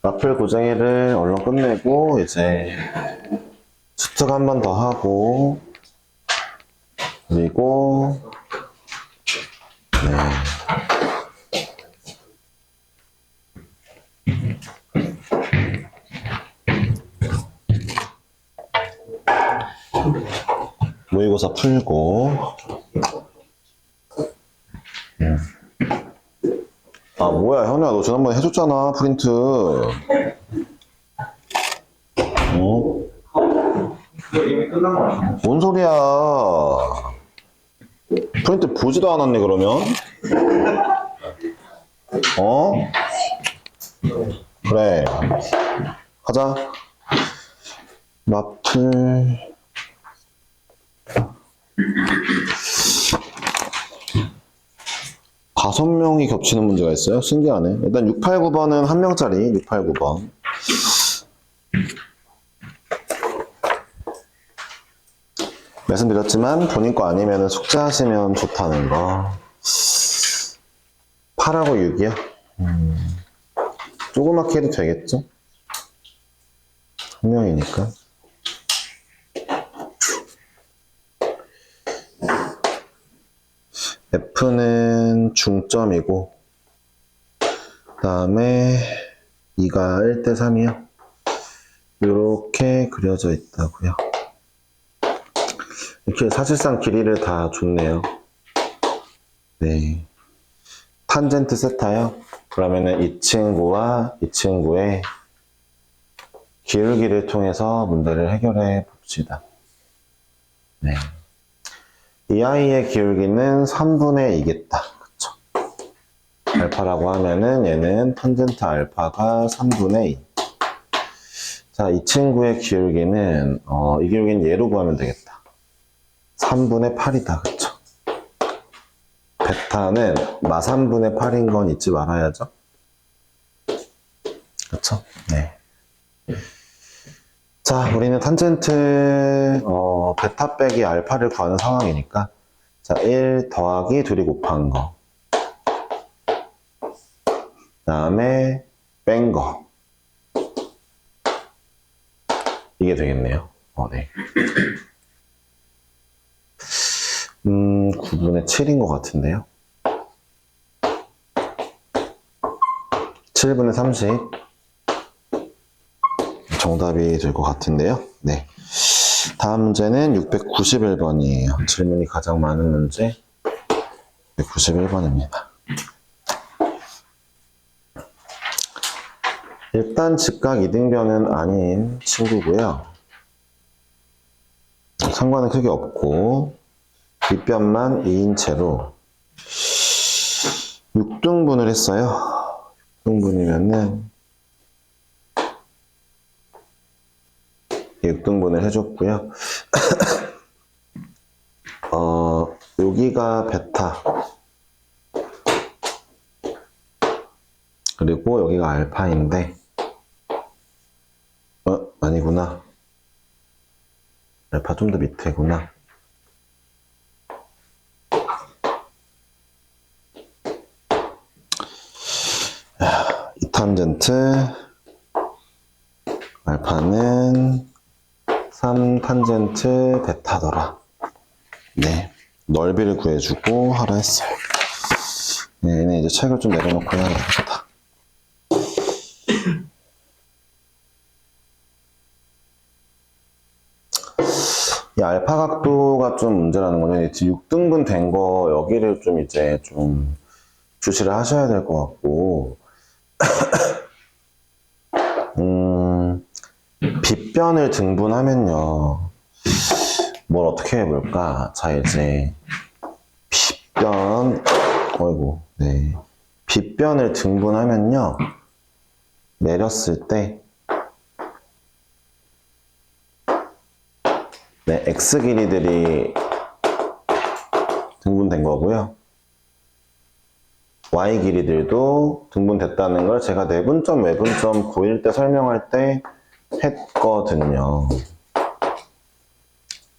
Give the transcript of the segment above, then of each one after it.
라플 고쟁이를 얼른 끝내고, 이제, 수특 한 번 더 하고, 그리고, 네. 모의고사 풀고, 아, 뭐야, 현우야, 너 지난번에 해줬잖아, 프린트. 어? 이미 끝난 거 아니야? 뭔 소리야. 프린트 보지도 않았네, 그러면? 어? 그래. 하자. 마플. 다섯 명이 겹치는 문제가 있어요? 신기하네. 일단 689번은 한 명짜리, 689번. 말씀드렸지만 본인 거 아니면 숙제하시면 좋다는 거. 8하고 6이요? 조그맣게 해도 되겠죠? 한 명이니까. F는 중점이고, 그 다음에 2가 1대 3이요. 이렇게 그려져 있다고요. 이렇게 사실상 길이를 다 줬네요. 네. 탄젠트 세타요. 그러면은 이 친구와 이 친구의 기울기를 통해서 문제를 해결해 봅시다. 네. 이 아이의 기울기는 3분의 2겠다. 그쵸? 알파라고 하면은 얘는 탄젠트 알파가 3분의 2. 자, 이 친구의 기울기는, 이 기울기는 얘로 구하면 되겠다. 3분의 8이다. 그쵸? 베타는 마 3분의 8인 건 잊지 말아야죠. 그쵸? 네. 자, 우리는 탄젠트, 베타 빼기 알파를 구하는 상황이니까, 자, 1 더하기 둘이 곱한 거. 그 다음에, 뺀 거. 이게 되겠네요. 네. 9분의 7인 것 같은데요. 7분의 30. 정답이 될 것 같은데요. 네. 다음 문제는 691번이에요. 질문이 가장 많은 문제 691번입니다. 일단 직각 이등변은 아닌 친구고요. 상관은 크게 없고 뒷변만 2인 채로 6등분을 했어요. 6등분이면은 6등분을 해줬고요. 여기가 베타 그리고 여기가 알파인데 아니구나. 알파 좀 더 밑에구나. 이 탄젠트 알파는 3탄젠트 베타더라. 네, 넓이를 구해주고 하라 했어요. 네, 이제 책을 좀 내려놓고 해야 되겠다. 이 알파 각도가 좀 문제라는 거는 6등분 된 거 여기를 좀 이제 좀 주시를 하셔야 될 것 같고 빗변을 등분하면요 뭘 어떻게 해볼까? 자 이제 빗변 네 빗변을 등분하면요 내렸을 때 네, X 길이들이 등분된 거고요. Y 길이들도 등분됐다는 걸 제가 내분점, 외분점 고1 때 설명할 때 했거든요.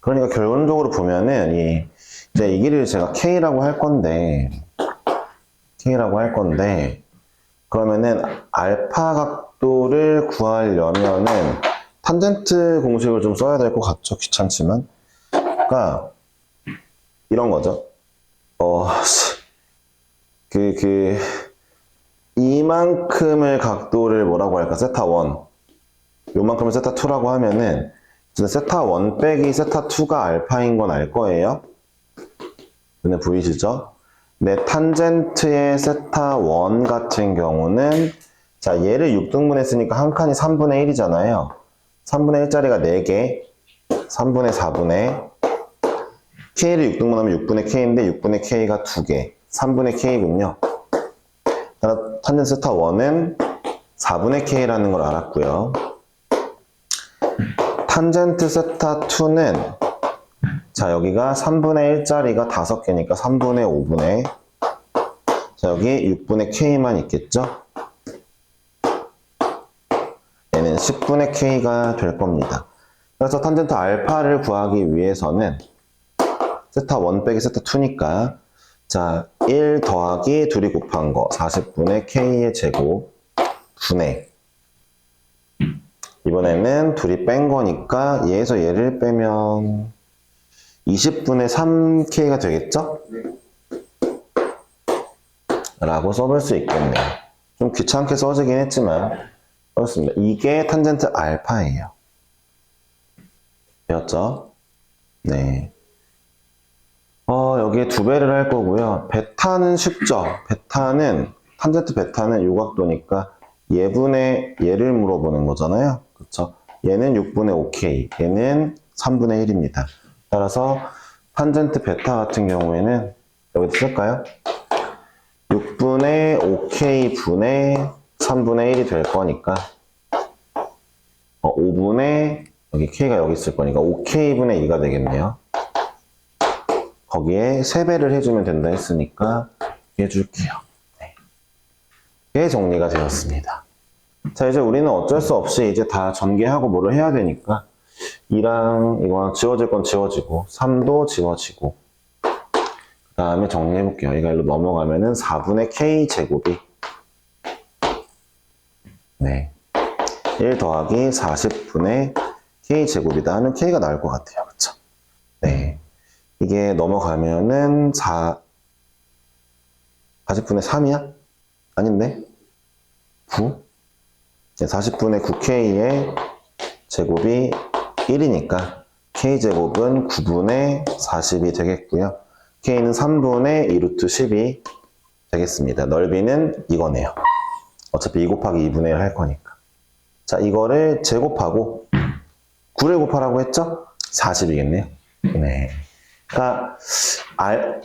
그러니까 결론적으로 보면은 이제 이 길이를 제가 K라고 할 건데 그러면은 알파 각도를 구하려면은 탄젠트 공식을 좀 써야 될 것 같죠? 귀찮지만. 그러니까 이런 거죠. 이만큼의 각도를 뭐라고 할까? 세타 1. 요만큼을 세타 2라고 하면은 세타 1 빼기 세타 2가 알파인 건 알 거예요. 눈에 보이시죠? 내 탄젠트의 세타 1 같은 경우는 자 얘를 6등분 했으니까 한 칸이 3분의 1이잖아요. 3분의 1짜리가 4개 3분의 4분의 K를 6등분하면 6분의 K인데 6분의 K가 2개 3분의 K군요. 탄젠트 세타 1은 4분의 K라는 걸 알았고요. 탄젠트 세타 2는 자 여기가 3분의 1짜리가 5개니까 3분의 5분의 자 여기 6분의 K만 있겠죠? 얘는 10분의 K가 될 겁니다. 그래서 탄젠트 알파를 구하기 위해서는 세타 1 빼기 세타 2니까 자 1 더하기 둘이 곱한 거 40분의 K의 제곱 분의 이번에는 둘이 뺀 거니까 얘에서 얘를 빼면 20분의 3K가 되겠죠? 라고 써볼 수 있겠네요. 좀 귀찮게 써지긴 했지만 그렇습니다. 이게 탄젠트 알파예요. 되었죠? 네. 여기에 2배를 할 거고요. 베타는 쉽죠? 탄젠트 베타는 요 각도니까 얘를 물어보는 거잖아요. 그쵸? 얘는 6분의 5K, 얘는 3분의 1입니다. 따라서 탄젠트 베타 같은 경우에는 여기다 쓸까요? 6분의 5K 분의 3분의 1이 될 거니까 5분의 여기 K가 여기 있을 거니까 5K 분의 2가 되겠네요. 거기에 3배를 해주면 된다 했으니까 해줄게요. 네. 이게 정리가 되었습니다. 자 이제 우리는 어쩔 수 없이 이제 다 전개하고 뭐를 해야 되니까 2랑 이거랑 지워질 건 지워지고 3도 지워지고 그 다음에 정리해 볼게요. 이가 일로 넘어가면은 4분의 K 제곱이 네 1 더하기 40분의 K 제곱이다 하면 K가 나올 것 같아요. 그쵸? 네 이게 넘어가면은 40분의 3이야? 아닌데? 9? 40분의 9K의 제곱이 1이니까 K제곱은 9분의 40이 되겠고요. K는 3분의 2루트 10이 되겠습니다. 넓이는 이거네요. 어차피 2 곱하기 2분의 1 할 거니까. 자, 이거를 제곱하고 9를 곱하라고 했죠? 40이겠네요. 네. 그러니까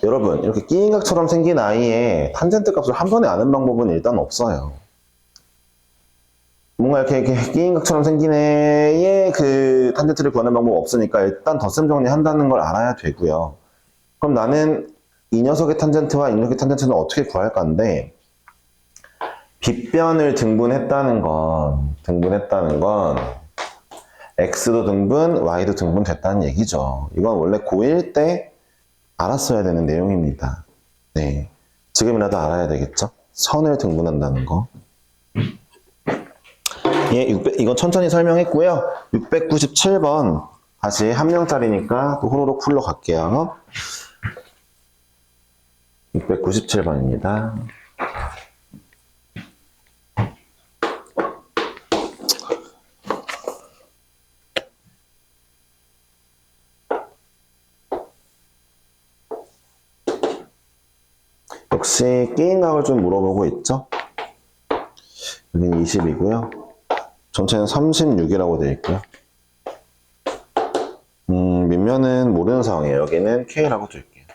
여러분 이렇게 끼인각처럼 생긴 아이의 탄젠트 값을 한 번에 아는 방법은 일단 없어요. 뭔가 이렇게 끼인각처럼 생긴 애의 그 탄젠트를 구하는 방법 없으니까 일단 덧셈 정리한다는 걸 알아야 되고요. 그럼 나는 이 녀석의 탄젠트와 이 녀석의 탄젠트는 어떻게 구할 건데 빗변을 등분했다는 건 x도 등분, y도 등분 됐다는 얘기죠. 이건 원래 고1 때 알았어야 되는 내용입니다. 네, 지금이라도 알아야 되겠죠? 선을 등분한다는 거. 예, 이건 천천히 설명했고요. 697번 다시 한 명짜리니까 또 호로록 풀러 갈게요. 697번입니다. 역시 끼인각을 좀 물어보고 있죠? 여기는 20이고요. 전체는 36이라고 되어 있고요. 밑면은 모르는 상황이에요. 여기는 K라고 둘게요.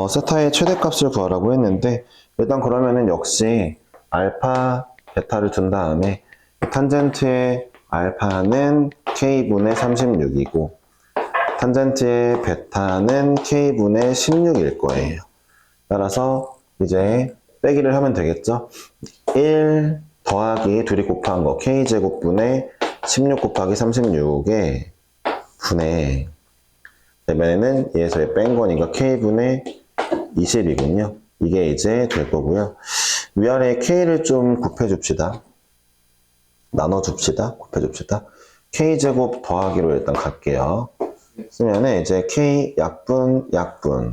세타의 최대값을 구하라고 했는데 일단 그러면은 역시 알파, 베타를 둔 다음에 탄젠트의 알파는 K분의 36이고 탄젠트의 베타는 K분의 16일 거예요. 따라서 이제 빼기를 하면 되겠죠? 1 더하기 둘이 곱한 거 K제곱분의 16 곱하기 36의 분의 대변에는 얘에서 뺀 거니까 K분의 20이군요. 이게 이제 될 거고요. 위아래 K를 좀 곱해줍시다. 나눠줍시다. 곱해줍시다. K제곱 더하기로 일단 갈게요. 쓰면은 이제 K 약분, 약분.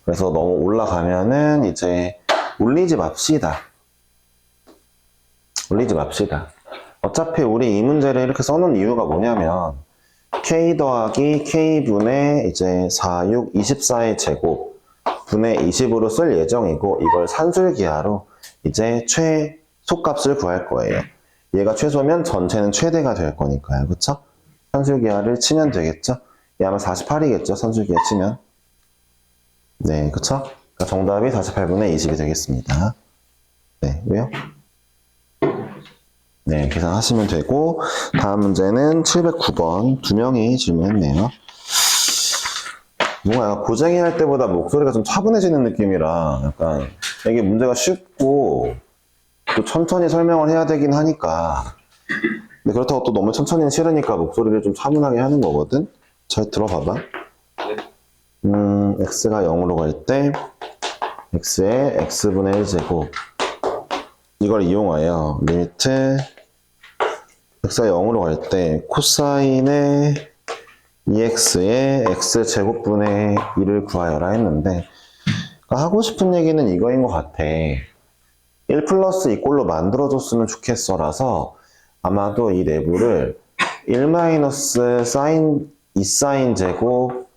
그래서 너무 올라가면은 이제 올리지 맙시다. 올리지 맙시다. 어차피 우리 이 문제를 이렇게 써놓은 이유가 뭐냐면 K 더하기 K분의 이제 4, 6, 24의 제곱 분의 20으로 쓸 예정이고 이걸 산술기하로 이제 최소값을 구할 거예요. 얘가 최소면 전체는 최대가 될 거니까요. 그쵸? 산술기하를 치면 되겠죠? 얘 아마 48이겠죠? 산술기하 치면. 네, 그쵸? 그러니까 정답이 48분의 20이 되겠습니다. 네, 왜요? 네, 계산하시면 되고 다음 문제는 709번 두 명이 질문했네요. 뭔가 고쟁이 할 때보다 목소리가 좀 차분해지는 느낌이라 약간 이게 문제가 쉽고 또 천천히 설명을 해야 되긴 하니까 근데 그렇다고 또 너무 천천히는 싫으니까 목소리를 좀 차분하게 하는 거거든. 잘 들어봐봐. x가 0으로 갈 때 x의 x분의 1제곱 이걸 이용하여 리미트 x가 0으로 갈 때 코사인의 2x의 x제곱분의 1을 구하여라 했는데 그러니까 하고 싶은 얘기는 이거인 것 같아. 1 플러스 2꼴로 만들어줬으면 좋겠어라서 아마도 이 내부를 1 마이너스 사인 2사인 제곱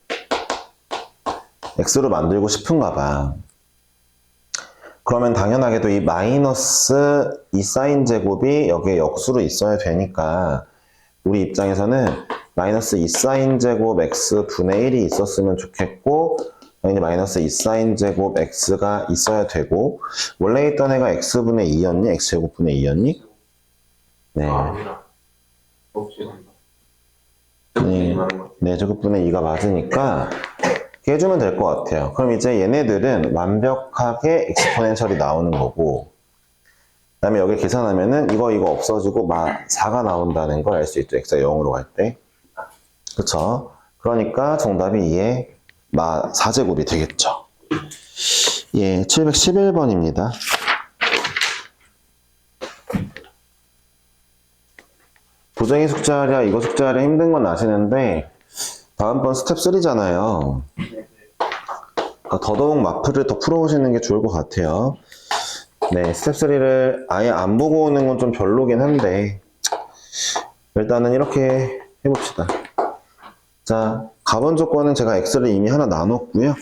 x로 만들고 싶은가 봐. 그러면 당연하게도 이 마이너스 2사인 제곱이 여기에 역수로 있어야 되니까 우리 입장에서는 마이너스 2사인 제곱 x분의 1이 있었으면 좋겠고 당연히 마이너스 2사인 제곱 x가 있어야 되고 원래 있던 애가 x분의 2였니? x제곱분의 2였니? 네. 네, 제곱분의 2가 맞으니까 이렇게 해주면 될 것 같아요. 그럼 이제 얘네들은 완벽하게 엑스포넨셜이 나오는 거고 그 다음에 여기 계산하면은 이거 없어지고 4가 나온다는 걸 알 수 있죠. x가 0으로 갈 때. 그쵸? 그러니까 정답이 2의 4제곱이 되겠죠. 예, 711번입니다. 도쟁이 숙제하랴 이거 숙제하랴 힘든 건 아시는데 다음번 스텝 3잖아요. 그러니까 더더욱 마프를 더 풀어오시는 게 좋을 것 같아요. 네, 스텝 3를 아예 안 보고 오는 건 좀 별로긴 한데 일단은 이렇게 해봅시다. 자, 가번 조건은 제가 x를 이미 하나 나눴고요.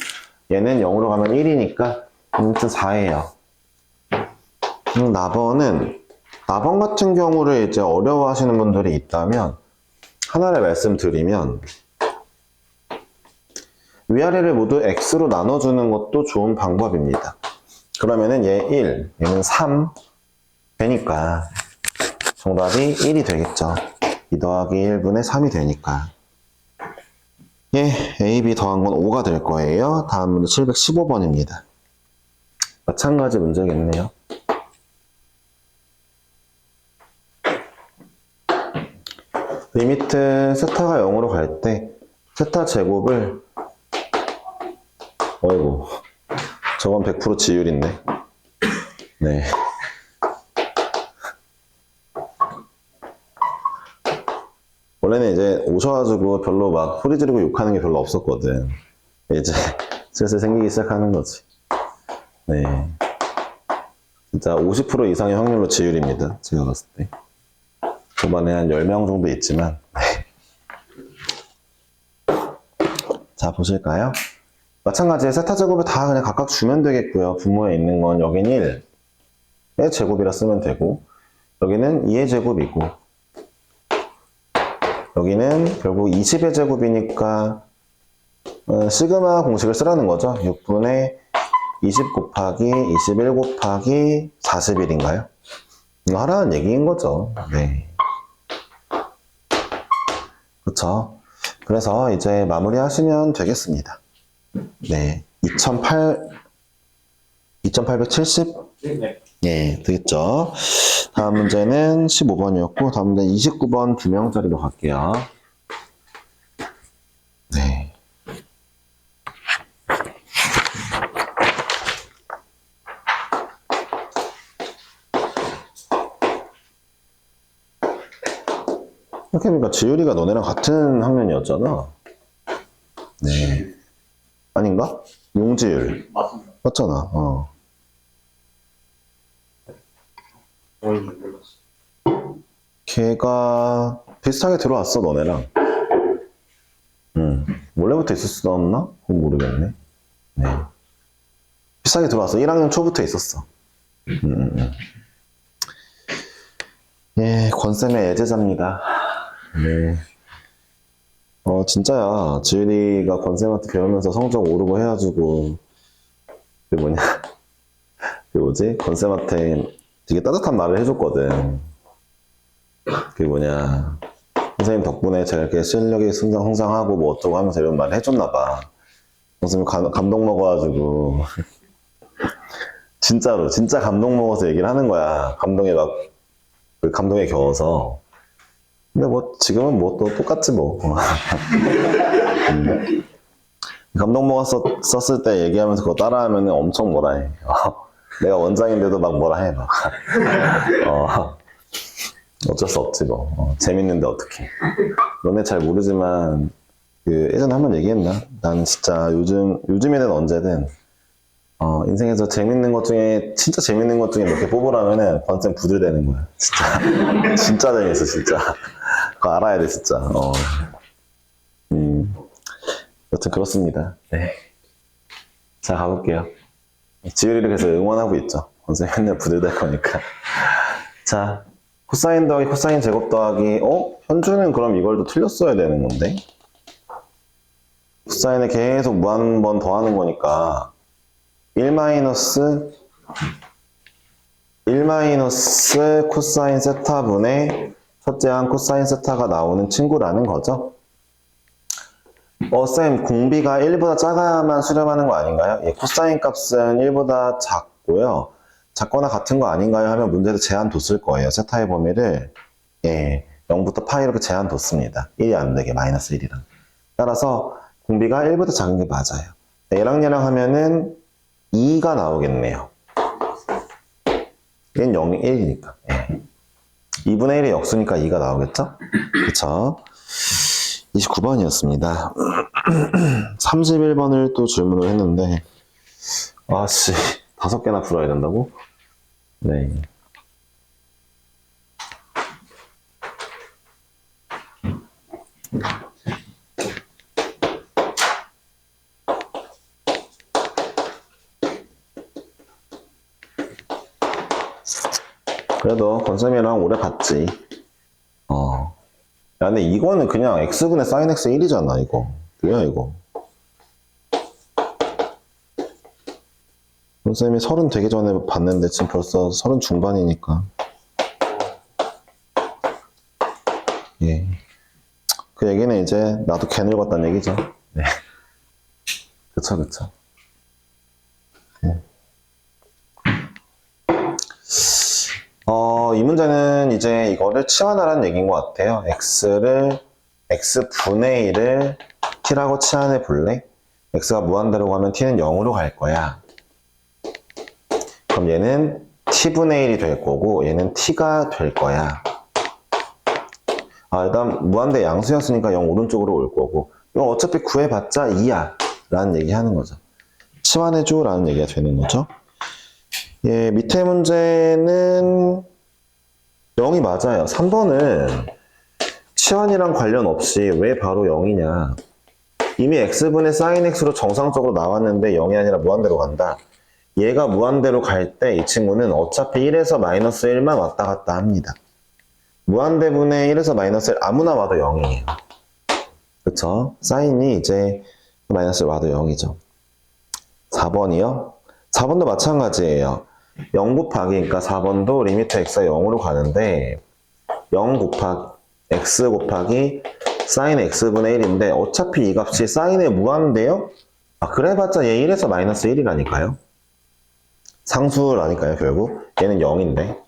얘는 0으로 가면 1이니까 아무튼 4예요. 나번 같은 경우를 이제 어려워하시는 분들이 있다면 하나를 말씀드리면 위아래를 모두 x로 나눠주는 것도 좋은 방법입니다. 그러면은 얘 1, 얘는 3 되니까 정답이 1이 되겠죠. 2 더하기 1분의 3이 되니까. 예, A, B 더한 건 5가 될 거예요. 다음 문제 715번입니다. 마찬가지 문제겠네요. 리미트 세타가 0으로 갈 때 세타 제곱을 어이구 저건 100% 지율인데 네. 원래는 이제 오셔가지고 별로 막 소리 지르고 욕하는 게 별로 없었거든. 이제 슬슬 생기기 시작하는 거지. 네. 진짜 50% 이상의 확률로 지율입니다. 제가 봤을 때. 초반에 한 10명 정도 있지만. 자, 보실까요? 마찬가지에 세타 제곱을 다 그냥 각각 주면 되겠고요. 분모에 있는 건 여긴 1의 제곱이라 쓰면 되고 여기는 2의 제곱이고 여기는 결국 20의 제곱이니까 시그마 공식을 쓰라는 거죠. 6분의 20 곱하기 21 곱하기 41인가요? 이거 하라는 얘기인 거죠. 네. 그쵸? 그래서 이제 마무리 하시면 되겠습니다. 네. 2870? 네. 예, 되겠죠? 다음 문제는 15번이었고, 다음 문제 29번 2명짜리로 갈게요. 네. 생각해보니까 지율이가 너네랑 같은 학년이었잖아. 네. 아닌가? 용지율. 맞습니다. 맞잖아. 어. 저희는 몰랐어요. 걔가 비슷하게 들어왔어, 너네랑. 원래부터 있을 수도 없나? 그건 모르겠네. 네. 비슷하게 들어왔어. 1학년 초부터 있었어. 예, 권쌤의 애제자입니다. 네. 진짜야. 지율이가 권쌤한테 배우면서 성적 오르고 해가지고, 그 뭐냐. 그 뭐지? 권쌤한테 되게 따뜻한 말을 해줬거든. 그 뭐냐. 선생님 덕분에 제가 이렇게 실력이 성장하고 뭐 어쩌고 하면서 이런 말을 해줬나봐. 선생님 감동 먹어가지고. 진짜로, 진짜 감동 먹어서 얘기를 하는 거야. 그 감동에 겨워서. 근데 뭐, 지금은 뭐 또 똑같지 뭐. 감동 먹었었을 때 얘기하면서 그거 따라하면 엄청 뭐라 해. 내가 원장인데도 막 뭐라 해, 막. 어쩔 수 없지 뭐. 재밌는데 어떡해. 너네 잘 모르지만 그 예전에 한번 얘기했나? 난 진짜 요즘이든 언제든 인생에서 재밌는 것 중에 진짜 재밌는 것 중에 몇 개 뽑으라면은 번쌤 부들대는 거야. 진짜 진짜 재밌어 진짜. 그거 알아야 돼 진짜. 여튼 그렇습니다. 네. 자 가볼게요. 지율이를 계속 응원하고 있죠. 번쌤 맨날 부들댈 거니까. 자. 코사인 더하기 코사인 제곱 더하기 현주는 그럼 이걸 또 틀렸어야 되는 건데 코사인을 계속 무한 번 더하는 거니까 1 마이너스 코사인 세타분의 첫째 한 코사인 세타가 나오는 친구라는 거죠. 쌤 공비가 1보다 작아야만 수렴하는 거 아닌가요? 예, 코사인 값은 1보다 작고요. 작거나 같은 거 아닌가요? 하면 문제에서 제한 뒀을 거예요. 세타의 범위를 0부터 파이 이렇게 제한 뒀습니다. 1이 안 되게 마이너스 1이랑. 따라서 공비가 1보다 작은 게 맞아요. 얘랑 얘랑 하면은 2가 나오겠네요. 얘는 0이 1이니까. 2분의 1이 역수니까 2가 나오겠죠? 그쵸? 29번이었습니다. 31번을 또 질문을 했는데 아씨 5개나 풀어야 된다고? 네. 그래도 권쌤이랑 오래 봤지. 야, 근데 이거는 그냥 x분의 sin x 1이잖아, 이거. 뭐야, 이거. 권쌤이 30 되기 전에 봤는데 지금 벌써 30 중반이니까. 예. 그 얘기는 이제 나도 개 늙었다는 얘기죠. 네. 그쵸, 그쵸. 네. 이 문제는 이제 이거를 치환하라는 얘기인 것 같아요. x분의 1을 t라고 치환해 볼래? x가 무한대로 가면 t는 0으로 갈 거야. 그럼 얘는 t분의 1이 될 거고 얘는 t가 될 거야. 일단 무한대 양수였으니까 0 오른쪽으로 올 거고 이거 어차피 구해봤자 2야 라는 얘기 하는 거죠. 치환해줘 라는 얘기가 되는 거죠. 예, 밑에 문제는 0이 맞아요. 3번은 치환이랑 관련 없이 왜 바로 0이냐. 이미 x분의 sin x로 정상적으로 나왔는데 0이 아니라 무한대로 간다. 얘가 무한대로 갈 때 이 친구는 어차피 1에서 마이너스 1만 왔다 갔다 합니다. 무한대분의 1에서 마이너스 1 아무나 와도 0이에요. 그쵸? 사인이 이제 마이너스 1 와도 0이죠. 4번이요? 4번도 마찬가지예요. 0 곱하기, 그러니까 4번도 리미트 x가 0으로 가는데 0 곱하기 x 곱하기 사인 x분의 1인데 어차피 이 값이 사인에 무한대요? 그래봤자 얘 1에서 마이너스 1이라니까요. 상수라니까요, 결국. 얘는 0인데.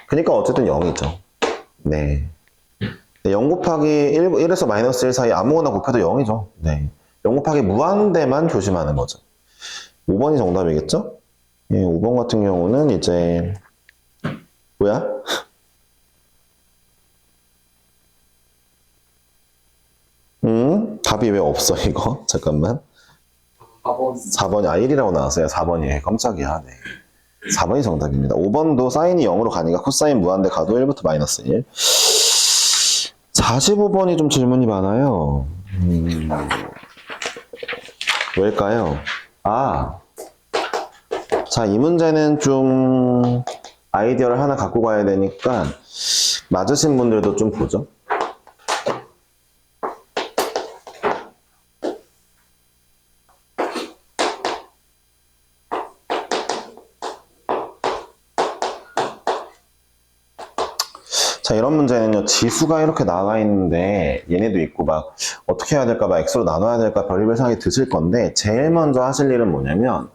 그러니까 어쨌든 0이죠. 네. 0 곱하기 1에서 마이너스 1 사이 아무거나 곱해도 0이죠. 네. 0 곱하기 무한대만 조심하는 거죠. 5번이 정답이겠죠? 예, 5번 같은 경우는 이제 뭐야? 답이 왜 없어, 이거? 잠깐만. 4번 4번이, 1이라고 나왔어요. 4번이. 깜짝이야. 네. 4번이 정답입니다. 5번도 사인이 0으로 가니까 코사인 무한대 가도 1부터 마이너스 1. 45번이 좀 질문이 많아요. 왜일까요? 자, 이 문제는 좀 아이디어를 하나 갖고 가야 되니까 맞으신 분들도 좀 보죠. 자, 이런 문제는요, 지수가 이렇게 나와 있는데, 얘네도 있고, 막, 어떻게 해야 될까, 막, x로 나눠야 될까, 별의별 생각이 드실 건데, 제일 먼저 하실 일은 뭐냐면,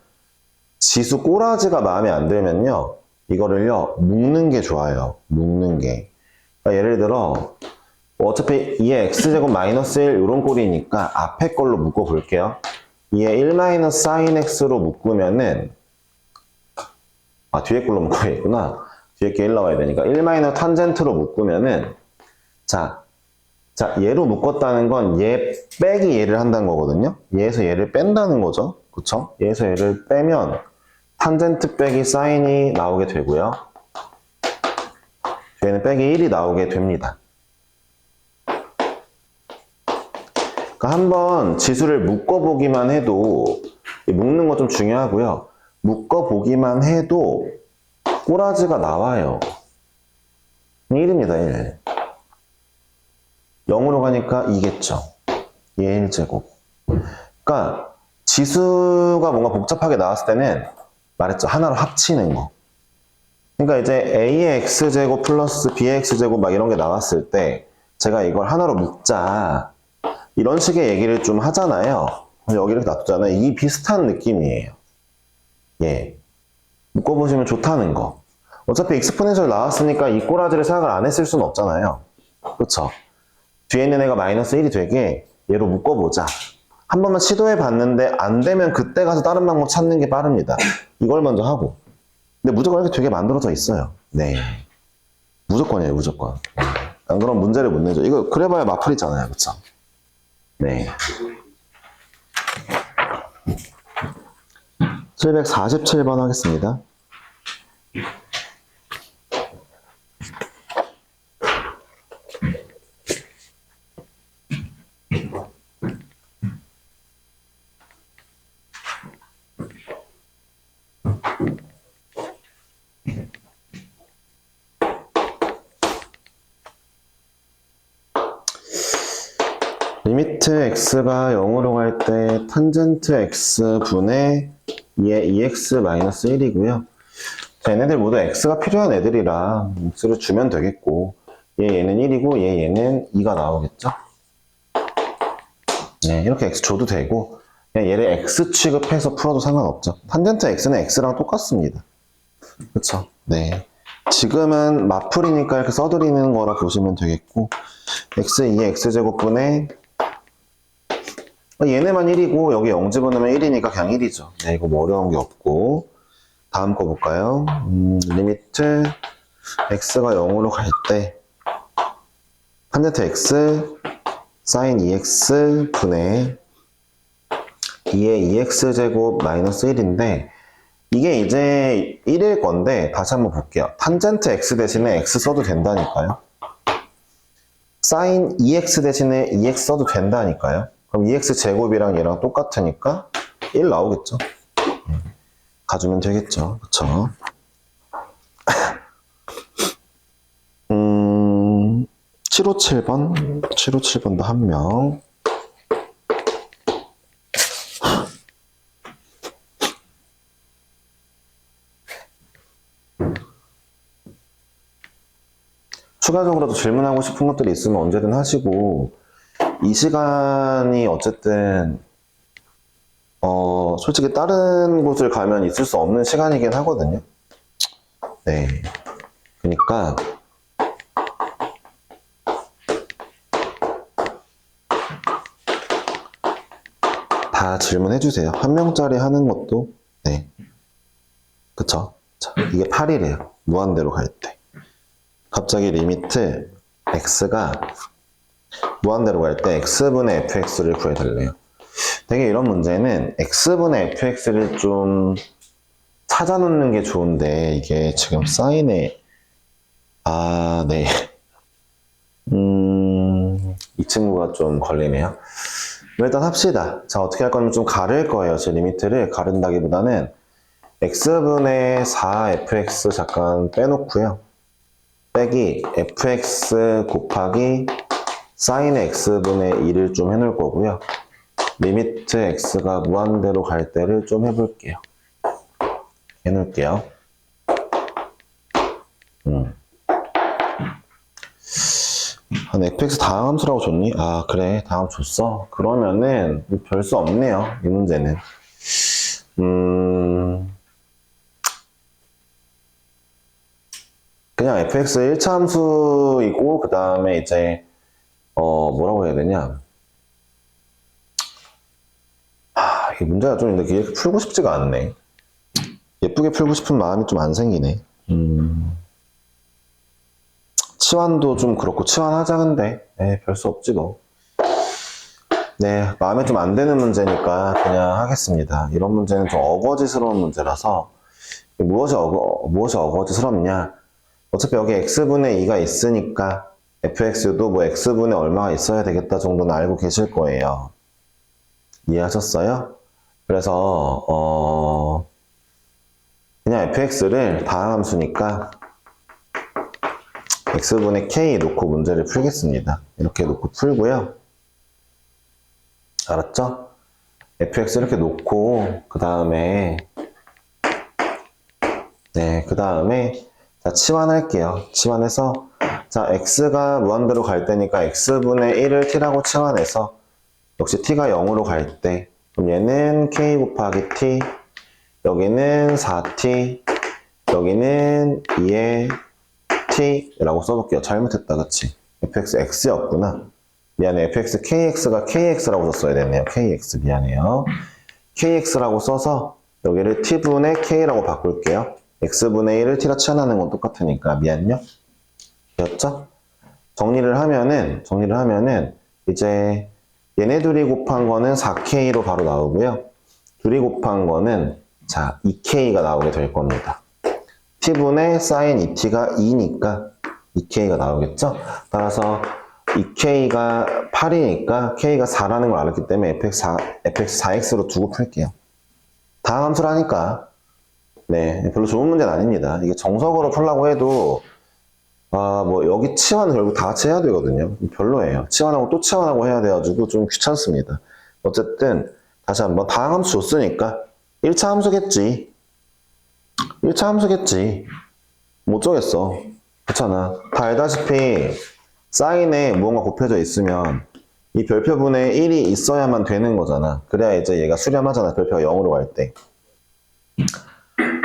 지수 꼬라지가 마음에 안 들면요, 이거를요, 묶는 게 좋아요. 묶는 게. 그러니까 예를 들어, 어차피 2의 x제곱 마이너스 1, 이런 꼴이니까, 앞에 걸로 묶어 볼게요. 2의 1 마이너스 sin x로 묶으면은, 뒤에 걸로 묶어야겠구나. 뒤에 게 1 나와야 되니까 1 마이너스 탄젠트로 묶으면은 자 얘로 묶었다는 건 얘 빼기 얘를 한다는 거거든요. 얘에서 얘를 뺀다는 거죠. 그쵸? 얘에서 얘를 빼면 탄젠트 빼기 사인이 나오게 되고요. 뒤에는 빼기 1이 나오게 됩니다. 그러니까 한번 지수를 묶어보기만 해도 묶는 거 좀 중요하고요. 묶어보기만 해도 꼬라지가 나와요. 1입니다, 1. 0으로 가니까 2겠죠. 얘 1제곱. 그러니까 지수가 뭔가 복잡하게 나왔을 때는 말했죠. 하나로 합치는 거. 그러니까 이제 A의 X제곱 플러스 B의 X제곱 막 이런 게 나왔을 때 제가 이걸 하나로 묶자. 이런 식의 얘기를 좀 하잖아요. 여기 이렇게 놔두잖아요. 이 비슷한 느낌이에요. 예. 묶어보시면 좋다는 거. 어차피 익스포넨셜 나왔으니까 이 꼬라지를 생각을 안 했을 수는 없잖아요. 그쵸? 뒤에 있는 애가 마이너스 1이 되게 얘로 묶어보자. 한 번만 시도해 봤는데 안 되면 그때 가서 다른 방법 찾는 게 빠릅니다. 이걸 먼저 하고. 근데 무조건 이렇게 되게 만들어져 있어요. 네. 무조건이에요, 무조건. 안 그러면 문제를 못 내죠. 이거 그래봐야 마플이잖아요. 그쵸? 네. 747번 하겠습니다. 리미트 x가 0으로 갈 때 탄젠트 x분의 2의 2x-1이고요. 자, 얘네들 모두 x가 필요한 애들이라 x를 주면 되겠고 얘는 1이고 얘는 2가 나오겠죠. 네, 이렇게 x 줘도 되고 그냥 얘를 x 취급해서 풀어도 상관없죠. 탄젠트 x는 x랑 똑같습니다. 그쵸? 네. 지금은 마풀이니까 이렇게 써드리는 거라 보시면 되겠고 x 2의 x제곱분의 얘네만 1이고 여기 0 집어넣으면 1이니까 그냥 1이죠. 네, 이거 뭐 어려운 게 없고 다음 거 볼까요? 리미트 x가 0으로 갈 때 탄젠트 x sin 2x 분의 2의 2x제곱 마이너스 1인데 이게 이제 1일 건데 다시 한번 볼게요. 탄젠트 x 대신에 x 써도 된다니까요. sin 2x 대신에 2x 써도 된다니까요. 그럼 2x 제곱이랑 얘랑 똑같으니까 1 나오겠죠. 가주면 되겠죠. 그쵸? 757번. 757번도 한 명. 추가적으로도 질문하고 싶은 것들이 있으면 언제든 하시고 이 시간이 어쨌든 솔직히 다른 곳을 가면 있을 수 없는 시간이긴 하거든요. 네. 그러니까 다 질문해 주세요. 한 명짜리 하는 것도 네. 그쵸? 자, 이게 8이래요. 무한대로 갈 때. 갑자기 리미트 x가 무한대로 갈 때 x분의 fx를 구해달래요. 되게 이런 문제는 x분의 fx를 좀 찾아놓는 게 좋은데 이게 지금 사인에 네. 이 친구가 좀 걸리네요. 일단 합시다. 자, 어떻게 할 거냐면 좀 가를 거예요. 제 리미트를 가른다기보다는 x분의 4fx 잠깐 빼놓고요. 빼기 fx 곱하기 sin x분의 2를 좀 해놓을 거고요. 리미트 x가 무한대로 갈 때를 좀 해볼게요. 해놓을게요. 한 fx 다함수라고 줬니? 아, 그래. 다함 줬어. 그러면은 별 수 없네요. 이 문제는. 그냥 fx 1차 함수이고 그 다음에 이제 뭐라고 해야 되냐? 이게 문제가 좀 있는데 이렇게 풀고 싶지가 않네. 예쁘게 풀고 싶은 마음이 좀 안 생기네. 치환도 좀 그렇고 치환하자 근데 별 수 없지 뭐. 네, 마음에 좀 안 드는 문제니까 그냥 하겠습니다. 이런 문제는 좀 어거지스러운 문제라서 무엇이 어거지스럽냐? 어차피 여기 x분의 2가 있으니까 fx도 뭐 x분의 얼마가 있어야 되겠다 정도는 알고 계실 거예요. 이해하셨어요? 그래서 그냥 fx를 다함수니까 x분의 k 놓고 문제를 풀겠습니다. 이렇게 놓고 풀고요. 알았죠? fx 이렇게 놓고 그 다음에 자 치환할게요. 치환해서 자 x가 무한대로 갈 때니까 x분의 1을 t라고 치환해서 역시 t가 0으로 갈 때 그럼 얘는 k 곱하기 t 여기는 4t 여기는 2의 t라고 써볼게요. 잘못했다 그치? fx x였구나. 미안해. fx kx가 kx라고 썼어야 됐네요. kx 미안해요. kx라고 써서 여기를 t분의 k라고 바꿀게요. x분의 1을 t라 치환하는 건 똑같으니까 미안요. 되었죠? 정리를 하면은 이제 얘네 둘이 곱한 거는 4k로 바로 나오고요. 둘이 곱한 거는 자 2k가 나오게 될 겁니다. t분의 sin 2t가 2니까 2k가 나오겠죠? 따라서 2k가 8이니까 k가 4라는 걸 알았기 때문에 fx4x로 두고 풀게요. 다음 함수라니까 네 별로 좋은 문제는 아닙니다. 이게 정석으로 풀라고 해도 뭐 여기 치환 결국 다 같이 해야 되거든요. 별로예요. 치환하고 또 치환하고 해야 돼가지고 좀 귀찮습니다. 어쨌든 다시 한번 다음 함수 줬으니까 1차 함수겠지. 1차 함수겠지. 못 정했어. 그렇잖아. 다 알다시피 사인에 무언가 곱해져 있으면 이 별표분의 1이 있어야만 되는 거잖아. 그래야 이제 얘가 수렴하잖아. 별표가 0으로 갈 때.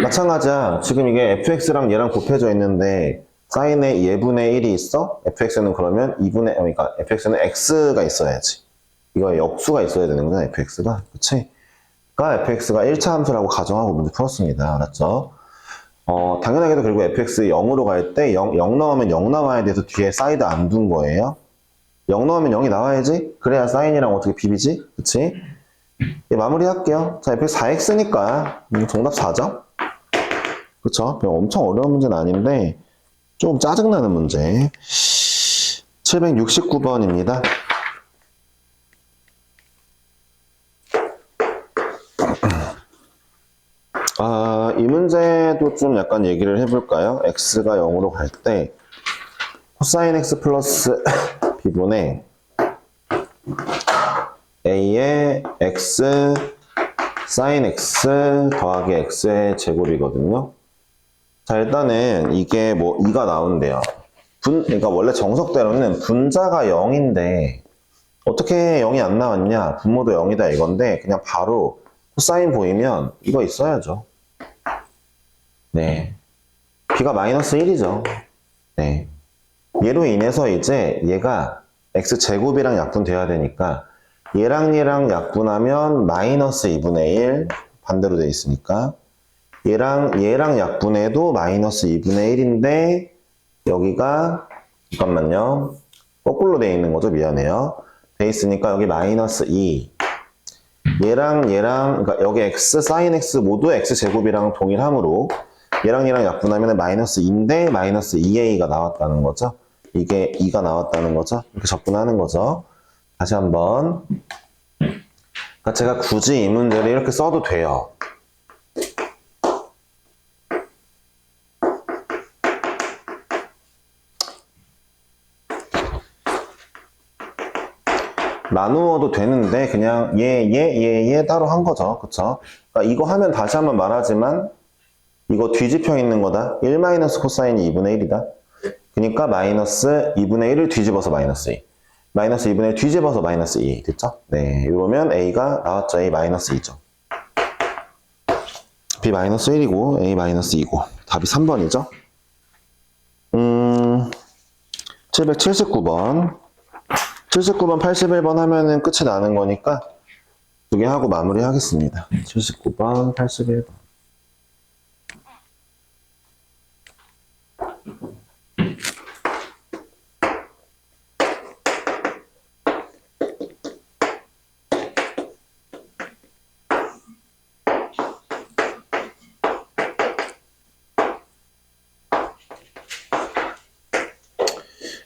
마찬가지야. 지금 이게 fx랑 얘랑 곱해져 있는데 사인에 얘분의 1이 있어? fx는 그러면 그러니까 fx는 x가 있어야지. 이거 역수가 있어야 되는 거잖아. fx가. 그치? 그러니까 fx가 1차 함수라고 가정하고 문제 풀었습니다. 알았죠? 당연하게도 그리고 fx 0으로 갈 때 0 넣으면 0 나와야 돼서 뒤에 사이드 안 둔 거예요. 0 넣으면 0이 나와야지. 그래야 사인이랑 어떻게 비비지? 그치? 예, 마무리할게요. 자, fx 4x니까 정답 4점? 그쵸? 엄청 어려운 문제는 아닌데 조금 짜증나는 문제. 769번입니다. 이 문제도 좀 약간 얘기를 해볼까요? x가 0으로 갈 때 코사인 x 플러스 b분의 a의 x sin x 더하기 x의 제곱이거든요. 자, 일단은 이게 뭐 2가 나온대요. 그러니까 원래 정석대로는 분자가 0인데 어떻게 0이 안 나왔냐? 분모도 0이다 이건데 그냥 바로 코사인 보이면 이거 있어야죠. 네. b가 마이너스 1이죠. 네. 얘로 인해서 이제 얘가 x제곱이랑 약분돼야 되니까 얘랑 약분하면 마이너스 2분의 1 반대로 돼 있으니까 얘랑 약분해도 마이너스 2분의 1인데 여기가 잠깐만요. 거꾸로 돼 있는 거죠. 미안해요. 돼 있으니까 여기 마이너스 2. 얘랑 그러니까 여기 x, sin x 모두 x제곱이랑 동일하므로 얘랑 약분하면 마이너스 2인데 마이너스 2a가 나왔다는 거죠. 이게 2가 나왔다는 거죠. 이렇게 접근하는 거죠. 다시 한번. 그러니까 제가 굳이 이 문제를 이렇게 써도 돼요. 나누어도 되는데 그냥 얘 따로 한 거죠. 그쵸? 그러니까 이거 하면 다시 한번 말하지만 이거 뒤집혀 있는 거다. 1 마이너스 코사인이 2분의 1이다. 그러니까 마이너스 2분의 1을 뒤집어서 마이너스 2. 마이너스 2분의 1 뒤집어서 마이너스 2. 됐죠? 네. 이러면 A가 나왔죠. A 마이너스 2죠. B 마이너스 1이고 A 마이너스 2고 답이 3번이죠. 779번 81번 하면은 끝이 나는 거니까 두 개 하고 마무리 하겠습니다. 79번, 81번.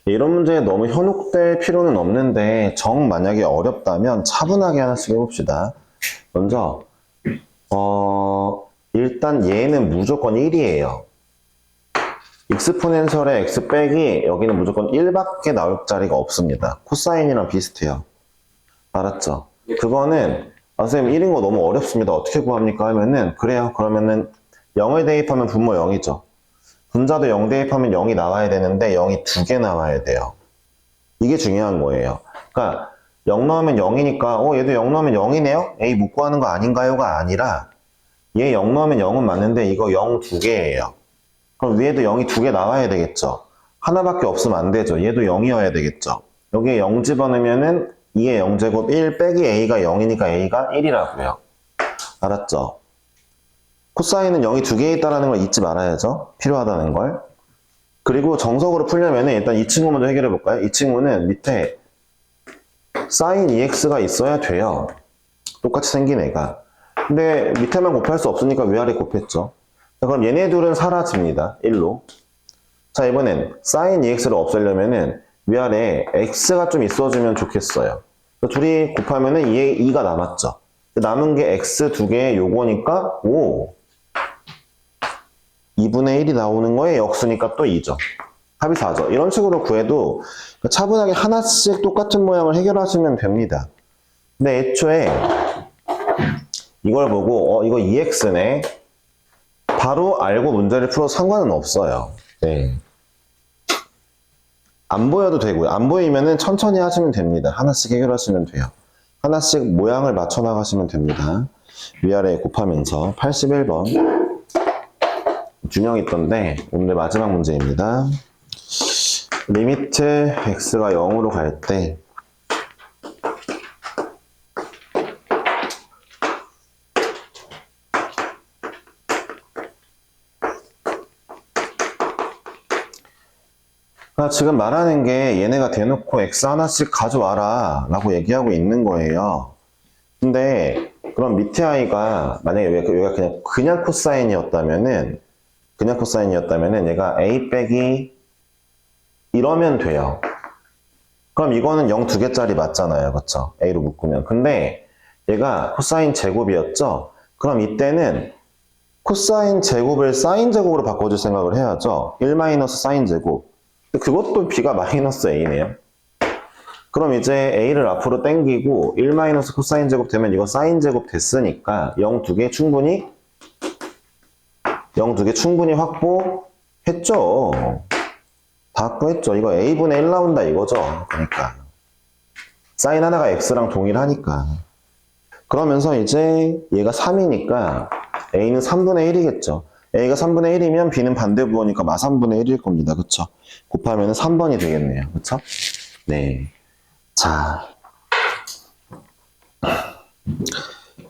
이런 문제에 너무 현혹될 필요는 없는데 정 만약에 어렵다면 차분하게 하나씩 해봅시다. 먼저 일단 얘는 무조건 1이에요. 익스포넨셜의 x 빼기 여기는 무조건 1밖에 나올 자리가 없습니다. 코사인이랑 비슷해요. 알았죠? 그거는 선생님 1인 거 너무 어렵습니다. 어떻게 구합니까? 하면은 그래요. 그러면은 0을 대입하면 분모 0이죠. 분자도 0 대입하면 0이 나와야 되는데 0이 2개 나와야 돼요. 이게 중요한 거예요. 그러니까 0 넣으면 0이니까 얘도 0 넣으면 0이네요? A 못 구하는 거 아닌가요?가 아니라 얘 0 넣으면 0은 맞는데 이거 0 2개예요. 그럼 위에도 0이 2개 나와야 되겠죠. 하나밖에 없으면 안 되죠. 얘도 0이어야 되겠죠. 여기에 0 집어넣으면은 2의 0제곱 1 빼기 A가 0이니까 A가 1이라고요. 알았죠? 코사인은 0이 2개 있다는 걸 잊지 말아야죠. 필요하다는 걸. 그리고 정석으로 풀려면 일단 이 친구 먼저 해결해 볼까요? 이 친구는 밑에 sin 2x가 있어야 돼요. 똑같이 생긴 애가. 근데 밑에만 곱할 수 없으니까 위아래 곱했죠. 자, 그럼 얘네 둘은 사라집니다. 1로. 자, 이번엔 sin 2x를 없애려면은 위아래 x가 좀 있어주면 좋겠어요. 둘이 곱하면은 2가 남았죠. 남은 게 x 2개의 요거니까 5. 2분의 1이 나오는 거에 역수니까 또 2죠. 합이 4죠. 이런 식으로 구해도 차분하게 하나씩 똑같은 모양을 해결하시면 됩니다. 근데 애초에 이걸 보고 이거 2x네. 바로 알고 문제를 풀어도 상관은 없어요. 네. 안 보여도 되고요. 안 보이면은 천천히 하시면 됩니다. 하나씩 해결하시면 돼요. 하나씩 모양을 맞춰 나가시면 됩니다. 위아래 곱하면서 81번 준영 있던데 오늘 마지막 문제입니다. 리미트 x가 0으로 갈 때 지금 말하는 게 얘네가 대놓고 x 하나씩 가져와라 라고 얘기하고 있는 거예요. 근데 그럼 밑에 아이가 만약에 여기가 그냥 코사인이었다면은 얘가 a 빼기 이러면 돼요. 그럼 이거는 0 2개짜리 맞잖아요. 그쵸? a로 묶으면. 근데 얘가 코사인 제곱이었죠? 그럼 이때는 코사인 제곱을 사인 제곱으로 바꿔줄 생각을 해야죠. 1 마이너스 사인 제곱. 그것도 b가 마이너스 a네요. 그럼 이제 a를 앞으로 당기고 1 마이너스 코사인 제곱 되면 이거 사인 제곱 됐으니까 0 2개 충분히 확보했죠. 다 확보했죠. 이거 a분의 1 나온다 이거죠. 그러니까 사인 하나가 x랑 동일하니까. 그러면서 이제 얘가 3이니까 a는 3분의 1이겠죠. a가 3분의 1이면 b는 반대부호니까 마 3분의 1일 겁니다. 그쵸? 곱하면 3번이 되겠네요. 그쵸? 네. 자.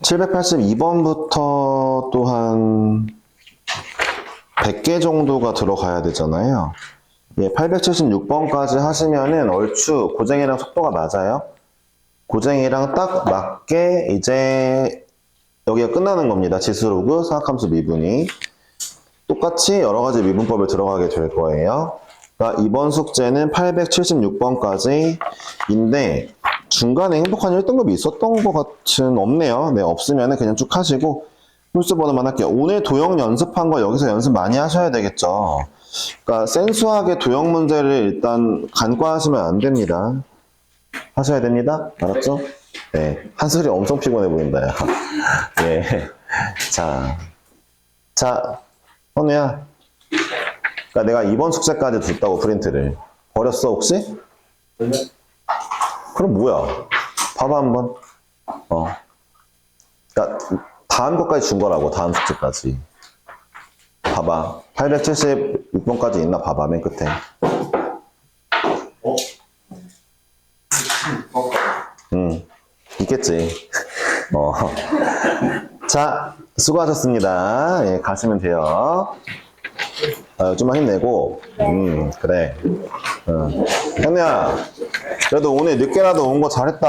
782번부터 또한 100개 정도가 들어가야 되잖아요. 예, 876번까지 하시면은 얼추 고쟁이랑 속도가 맞아요. 고쟁이랑 딱 맞게 이제 여기가 끝나는 겁니다. 지수로그, 사각함수 미분이. 똑같이 여러 가지 미분법을 들어가게 될 거예요. 그러니까 이번 숙제는 876번까지인데 중간에 행복한 1등급이 있었던 것 같은 없네요. 네, 없으면 그냥 쭉 하시고 홀수 번호만 할게요. 오늘 도형 연습한 거 여기서 연습 많이 하셔야 되겠죠. 그러니까 센수하게 도형 문제를 일단 간과하시면 안 됩니다. 하셔야 됩니다. 알았죠? 네. 한솔이 엄청 피곤해 보인다, 야. 예. 자, 현우야. 그러니까 내가 이번 숙제까지 줬다고 프린트를. 버렸어, 혹시? 그럼 뭐야? 봐봐, 한번. 그러니까 다음 것까지 준 거라고, 다음 숙제까지. 봐봐. 876번까지 있나 봐봐, 맨 끝에. 있겠지. 자, 수고하셨습니다. 예, 가시면 돼요. 좀만 힘내고, 그래. 현우야, 그래도 오늘 늦게라도 온 거 잘했다.